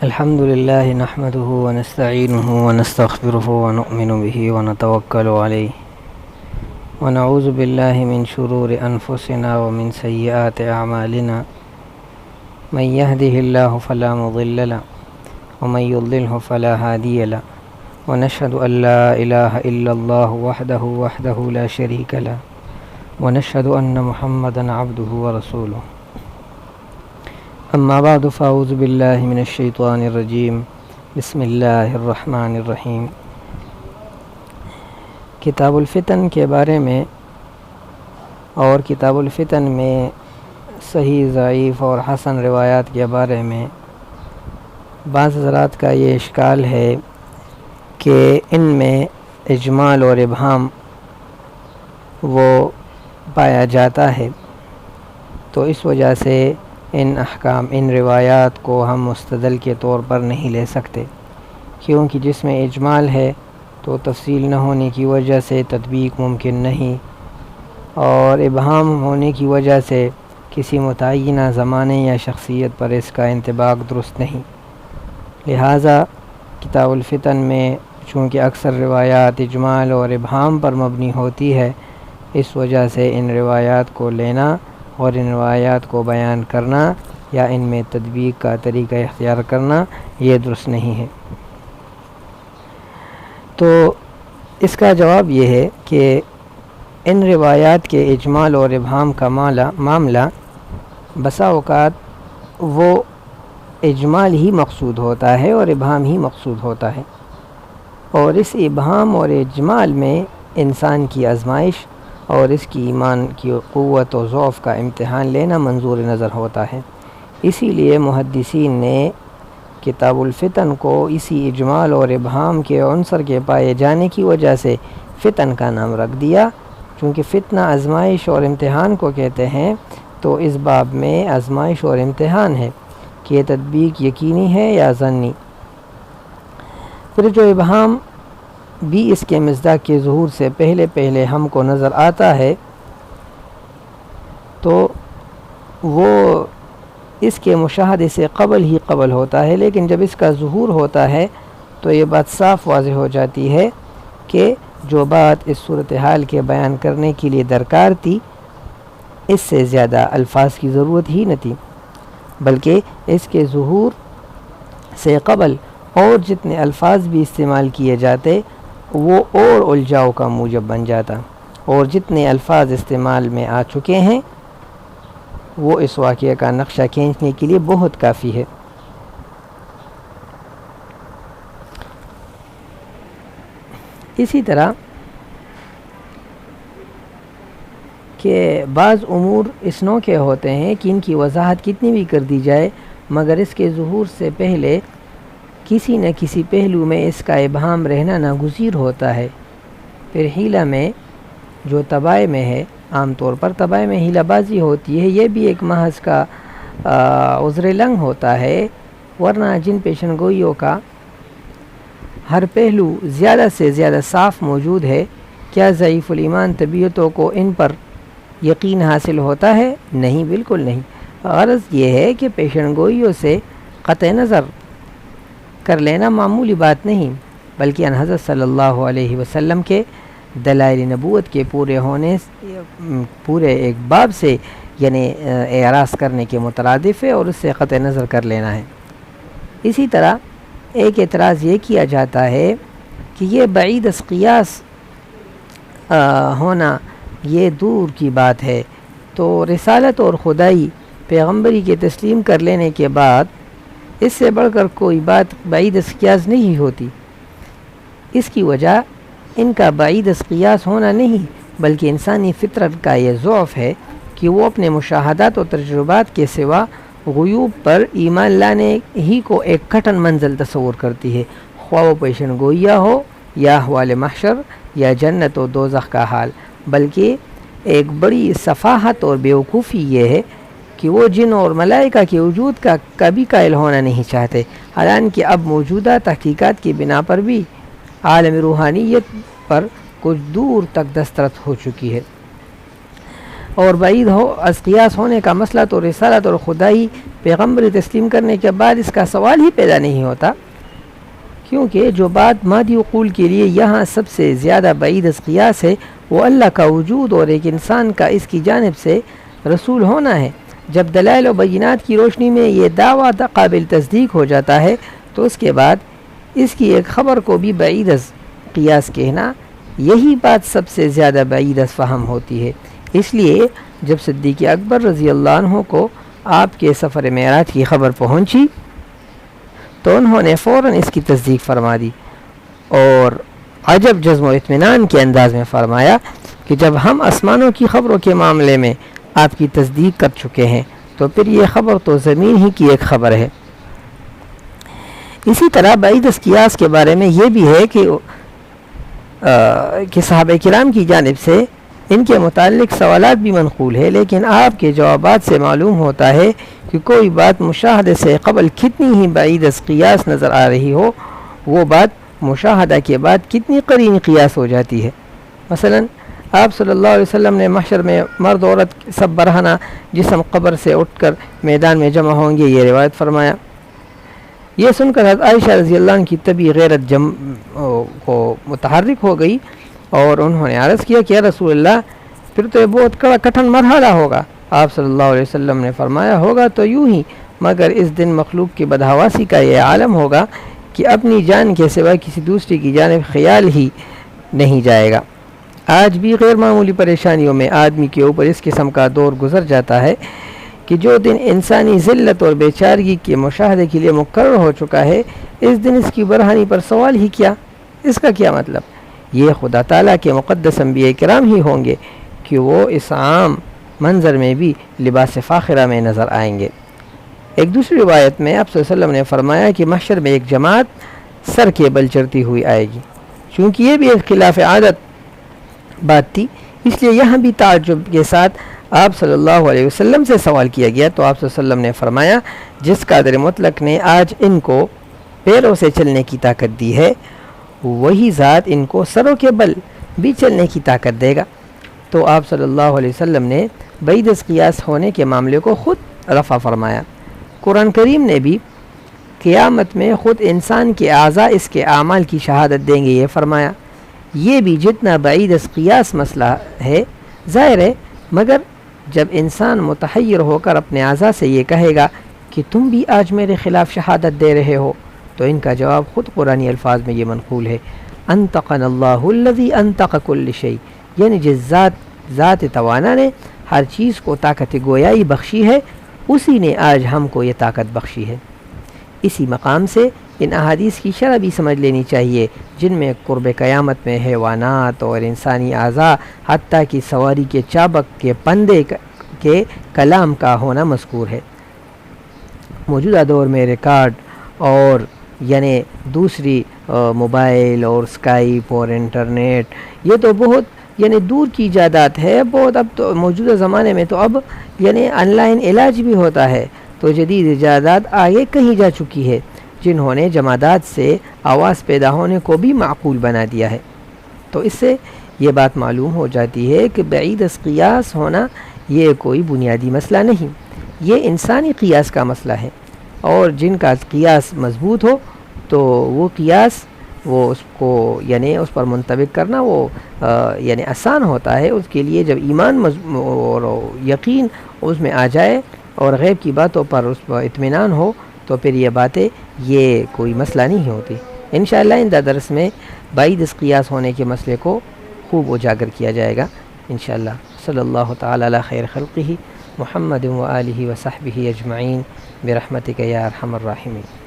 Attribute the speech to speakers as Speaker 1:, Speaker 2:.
Speaker 1: الحمد لله نحمده ونستعينه ونستغفره ونؤمن به ونتوكل عليه ونعوذ بالله من شرور أنفسنا ومن سيئات أعمالنا من يهده الله فلا مضل له ومن يضلله فلا هادي له ونشهد أن لا إله إلا الله وحده لا شريك له ونشهد أن محمدا عبده ورسوله اما بعد فاعوذ باللہ من الشیطان الرجیم بسم اللہ الرحمن الرحیم۔ کتاب الفتن کے بارے میں اور کتاب الفتن میں صحیح، ضعیف اور حسن روایات کے بارے میں بعض حضرات کا یہ اشکال ہے کہ ان میں اجمال اور ابہام وہ پایا جاتا ہے، تو اس وجہ سے ان روایات کو ہم مستدل کے طور پر نہیں لے سکتے، کیونکہ جس میں اجمال ہے تو تفصیل نہ ہونے کی وجہ سے تطبیق ممکن نہیں، اور ابہام ہونے کی وجہ سے کسی متعینہ زمانے یا شخصیت پر اس کا انطباق درست نہیں۔ لہٰذا کتاب الفتن میں چونکہ اکثر روایات اجمال اور ابہام پر مبنی ہوتی ہے، اس وجہ سے ان روایات کو لینا اور ان روایات کو بیان کرنا یا ان میں تطبیق کا طریقہ اختیار کرنا یہ درست نہیں ہے۔ تو اس کا جواب یہ ہے کہ ان روایات کے اجمال اور ابہام کا معاملہ بسا اوقات وہ اجمال ہی مقصود ہوتا ہے اور ابہام ہی مقصود ہوتا ہے، اور اس ابہام اور اجمال میں انسان کی آزمائش اور اس کی ایمان کی قوت و ضعف کا امتحان لینا منظور نظر ہوتا ہے۔ اسی لیے محدثین نے کتاب الفتن کو اسی اجمال اور ابہام کے عنصر کے پائے جانے کی وجہ سے فتن کا نام رکھ دیا، چونکہ فتنہ آزمائش اور امتحان کو کہتے ہیں، تو اس باب میں آزمائش اور امتحان ہے کہ یہ تطبیق یقینی ہے یا ظنی۔ پھر جو ابہام بھی اس کے مصداق کے ظہور سے پہلے ہم کو نظر آتا ہے، تو وہ اس کے مشاہدے سے قبل ہوتا ہے، لیکن جب اس کا ظہور ہوتا ہے تو یہ بات صاف واضح ہو جاتی ہے کہ جو بات اس صورتحال کے بیان کرنے کے لیے درکار تھی، اس سے زیادہ الفاظ کی ضرورت ہی نہ تھی، بلکہ اس کے ظہور سے قبل اور جتنے الفاظ بھی استعمال کیے جاتے وہ اور الجھاؤ کا موجب بن جاتا، اور جتنے الفاظ استعمال میں آ چکے ہیں وہ اس واقعے کا نقشہ کھینچنے کے لیے بہت کافی ہے۔ اسی طرح کہ بعض امور اس نوع کے ہوتے ہیں کہ ان کی وضاحت کتنی بھی کر دی جائے مگر اس کے ظہور سے پہلے کسی نہ کسی پہلو میں اس کا ابہام رہنا ناگزیر ہوتا ہے۔ پھر حیلہ میں جو طبائع میں ہے، عام طور پر طبائع میں حیلہ بازی ہوتی ہے، یہ بھی ایک محض کا عذر لنگ ہوتا ہے، ورنہ جن پیشن گوئیوں کا ہر پہلو زیادہ سے زیادہ صاف موجود ہے، کیا ضعیف الایمان طبیعتوں کو ان پر یقین حاصل ہوتا ہے؟ نہیں، بالکل نہیں۔ غرض یہ ہے کہ پیشن گوئیوں سے قطع نظر کر لینا معمولی بات نہیں، بلکہ ان حضرت صلی اللہ علیہ وسلم کے دلائل نبوت کے پورے ایک باب سے یعنی اعراض کرنے کے مترادف ہے، اور اس سے قطع نظر کر لینا ہے۔ اسی طرح ایک اعتراض یہ کیا جاتا ہے کہ یہ بعید از قیاس ہونا یہ دور کی بات ہے، تو رسالت اور خدائی پیغمبری کے تسلیم کر لینے کے بعد اس سے بڑھ کر کوئی بات بعید از قیاس نہیں ہوتی۔ اس کی وجہ ان کا بعید از قیاس ہونا نہیں، بلکہ انسانی فطرت کا یہ ضعف ہے کہ وہ اپنے مشاہدات و تجربات کے سوا غیوب پر ایمان لانے ہی کو ایک کٹھن منزل تصور کرتی ہے، خواہ و پیشن گوئیہ ہو یا احوال محشر یا جنت و دوزخ کا حال۔ بلکہ ایک بڑی سفاہت اور بیوقوفی یہ ہے کہ وہ جن اور ملائکہ کے وجود کا کبھی قائل ہونا نہیں چاہتے، حالانکہ اب موجودہ تحقیقات کی بنا پر بھی عالم روحانیت پر کچھ دور تک دسترس ہو چکی ہے۔ اور بعید ہو از قیاس ہونے کا مسئلہ تو رسالت اور خدائی پیغمبری تسلیم کرنے کے بعد اس کا سوال ہی پیدا نہیں ہوتا، کیونکہ جو بات مادی عقول کے لیے یہاں سب سے زیادہ بعید از قیاس ہے وہ اللہ کا وجود اور ایک انسان کا اس کی جانب سے رسول ہونا ہے۔ جب دلائل و بینات کی روشنی میں یہ دعویٰ قابل تصدیق ہو جاتا ہے تو اس کے بعد اس کی ایک خبر کو بھی بعید از قیاس کہنا، یہی بات سب سے زیادہ بعید از فہم ہوتی ہے۔ اس لیے جب صدیق اکبر رضی اللہ عنہ کو آپ کے سفر معراج کی خبر پہنچی تو انہوں نے فوراً اس کی تصدیق فرما دی اور عجب جزم و اطمینان کے انداز میں فرمایا کہ جب ہم آسمانوں کی خبروں کے معاملے میں آپ کی تصدیق کر چکے ہیں تو پھر یہ خبر تو زمین ہی کی ایک خبر ہے۔ اسی طرح بعید از قیاس کے بارے میں یہ بھی ہے کہ صحابہ کرام کی جانب سے ان کے متعلق سوالات بھی منقول ہے، لیکن آپ کے جوابات سے معلوم ہوتا ہے کہ کوئی بات مشاہدے سے قبل کتنی ہی بعید از قیاس نظر آ رہی ہو، وہ بات مشاہدہ کے بعد کتنی قرین قیاس ہو جاتی ہے۔ مثلا آپ صلی اللہ علیہ وسلم نے محشر میں مرد عورت سب برہنہ جسم قبر سے اٹھ کر میدان میں جمع ہوں گے، یہ روایت فرمایا۔ یہ سن کر حضرت عائشہ رضی اللہ عنہ کی طبی غیرت کو متحرک ہو گئی اور انہوں نے عرض کیا کہ یا رسول اللہ، پھر تو یہ بہت کٹھن مرحلہ ہوگا۔ آپ صلی اللہ علیہ وسلم نے فرمایا ہوگا تو یوں ہی، مگر اس دن مخلوق کی بدحواسی کا یہ عالم ہوگا کہ اپنی جان کے سوا کسی دوسری کی جانب خیال ہی نہیں جائے گا۔ آج بھی غیر معمولی پریشانیوں میں آدمی کے اوپر اس قسم کا دور گزر جاتا ہے کہ جو دن انسانی ذلت اور بیچارگی کے مشاہدے کے لیے مقرر ہو چکا ہے، اس دن اس کی برہنی پر سوال ہی کیا؟ اس کا کیا مطلب؟ یہ خدا تعالیٰ کے مقدس انبیاء کرام ہی ہوں گے کہ وہ اس عام منظر میں بھی لباس فاخرہ میں نظر آئیں گے۔ ایک دوسری روایت میں آپ صلی اللہ علیہ وسلم نے فرمایا کہ محشر میں ایک جماعت سر کے بل چڑھتی ہوئی آئے گی۔ چونکہ یہ بھی ایک خلاف عادت بات تھی، اس لیے یہاں بھی تعجب کے ساتھ آپ صلی اللہ علیہ وسلم سے سوال کیا گیا تو آپ صلی اللہ علیہ وسلم نے فرمایا جس قادر مطلق نے آج ان کو پیروں سے چلنے کی طاقت دی ہے، وہی ذات ان کو سروں کے بل بھی چلنے کی طاقت دے گا۔ تو آپ صلی اللہ علیہ وسلم نے بعید از قیاس ہونے کے معاملے کو خود رفع فرمایا۔ قرآن کریم نے بھی قیامت میں خود انسان کے اعضاء اس کے اعمال کی شہادت دیں گے، یہ فرمایا۔ یہ بھی جتنا بعید از قیاس مسئلہ ہے ظاہر ہے، مگر جب انسان متحیر ہو کر اپنے اعضاء سے یہ کہے گا کہ تم بھی آج میرے خلاف شہادت دے رہے ہو، تو ان کا جواب خود قرآنی الفاظ میں یہ منقول ہے، انطقنا اللہ الذی انطق کل شیء، یعنی جس ذات توانا نے ہر چیز کو طاقت گویائی بخشی ہے، اسی نے آج ہم کو یہ طاقت بخشی ہے۔ اسی مقام سے ان احادیث کی شرح بھی سمجھ لینی چاہیے جن میں قرب قیامت میں حیوانات اور انسانی اعضاء حتیٰ کہ سواری کے چابک کے پندے کے کلام کا ہونا مذکور ہے۔ موجودہ دور میں ریکارڈ اور یعنی دوسری موبائل اور اسکائپ اور انٹرنیٹ، یہ تو بہت یعنی دور کی ایجادات ہے، بہت اب تو موجودہ زمانے میں تو اب یعنی آن لائن علاج بھی ہوتا ہے، تو جدید ایجادات آگے کہیں جا چکی ہے جنہوں نے جمادات سے آواز پیدا ہونے کو بھی معقول بنا دیا ہے۔ تو اس سے یہ بات معلوم ہو جاتی ہے کہ بعید از قیاس ہونا یہ کوئی بنیادی مسئلہ نہیں، یہ انسانی قیاس کا مسئلہ ہے، اور جن کا قیاس مضبوط ہو تو وہ قیاس وہ اس کو یعنی اس پر منطبق کرنا وہ یعنی آسان ہوتا ہے۔ اس کے لیے جب ایمان اور یقین اس میں آ جائے اور غیب کی باتوں پر اس پر اطمینان ہو تو پھر یہ باتیں یہ کوئی مسئلہ نہیں ہوتی۔ انشاءاللہ آئندہ درس میں بعید از قیاس ہونے کے مسئلے کو خوب اجاگر کیا جائے گا انشاءاللہ۔ صلی اللہ تعالی علی خیر خلقہ محمد و آلہ و صحبہ اجمعین برحمتک یا ارحم الراحمین۔